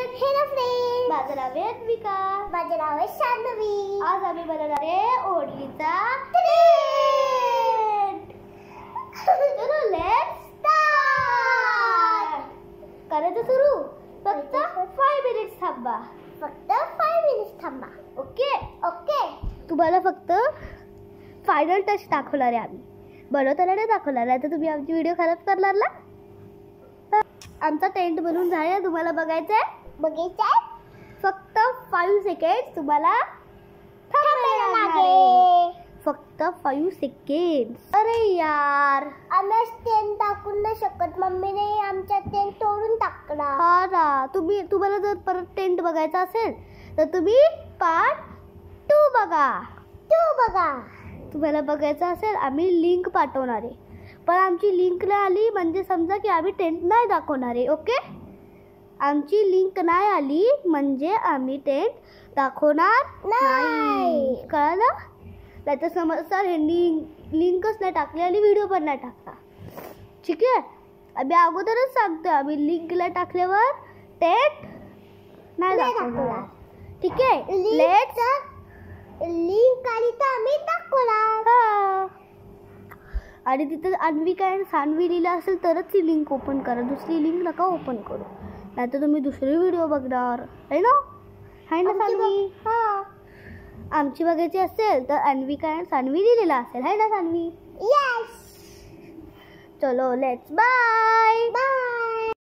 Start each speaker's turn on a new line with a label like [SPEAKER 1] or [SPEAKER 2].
[SPEAKER 1] Hello friends,
[SPEAKER 2] माझं नाव आहे अन्विका.
[SPEAKER 1] माझे नाव आहे शान्वी.
[SPEAKER 2] आज आम्ही बनवणार आहे ओढणीचा ट्रेंड. चलो लेट्स स्टार्ट. करायचं सुरू. फक्त 5 मिनिट्स थांबा.
[SPEAKER 1] फक्त 5 मिनिट्स थांबा.
[SPEAKER 2] Okay
[SPEAKER 1] okay.
[SPEAKER 2] तुम्हाला फक्त फायनल टच दाखवणार आहे आम्ही. बनवताना नाही दाखवणार, नाही तर तुम्ही आमची व्हिडिओ खराब करणार ना. आमचा टेंट बनवून झाला. तुम्हाला बघायचंय?
[SPEAKER 1] बघायचंय.
[SPEAKER 2] फक्त 5 सेकंड तुम्हाला
[SPEAKER 1] थांबायला
[SPEAKER 2] थांबायला
[SPEAKER 1] लागेल.
[SPEAKER 2] फक्त 5 सेकंड. अरे यार,
[SPEAKER 1] आम्ही टेंट टाकून नाही शकत. मम्मीने आमचा टेंट तोडून टाकला.
[SPEAKER 2] हा ना. तुम्हाला जर परत टेंट बघायचा असेल तर तुम्ही पार्ट 2 बघा.
[SPEAKER 1] तू बघा.
[SPEAKER 2] तुम्हाला बघायचं असेल आम्ही लिंक पाठवणार आहे, पण आमची लिंक नाही आली म्हणजे समजा की आम्ही टेंट नाही दाखवणार आहे. ओके, आमची लिंक नाही आली म्हणजे आम्ही टेंट दाखवणार नाही. कळलं? नाही तर समजणार ह्यांनी लिंकच नाही टाकली आणि व्हिडिओ पण नाही टाकला. ठीक आहे, आम्ही अगोदरच सांगतो आम्ही लिंकला टाकल्यावर टेंट नाही दाखवणार. ठीक आहे, लेट्स.
[SPEAKER 1] लिंक आली तर आम्ही दाखवणार.
[SPEAKER 2] आणि तिथे अन्विका आणि सान्वी लिहिलं असेल तरच ती लिंक ओपन करा. दुसरी लिंक नका ओपन करू, नाही तर तुम्ही दुसरी व्हिडिओ बघणार आहे ना. आहे ना सान्वी? आमची बघायची असेल तर अन्विका आणि सान्वी लिहिलेला असेल. आहे ना सान्वी?
[SPEAKER 1] येस.
[SPEAKER 2] चलो लेट्स बाय.
[SPEAKER 1] बाय.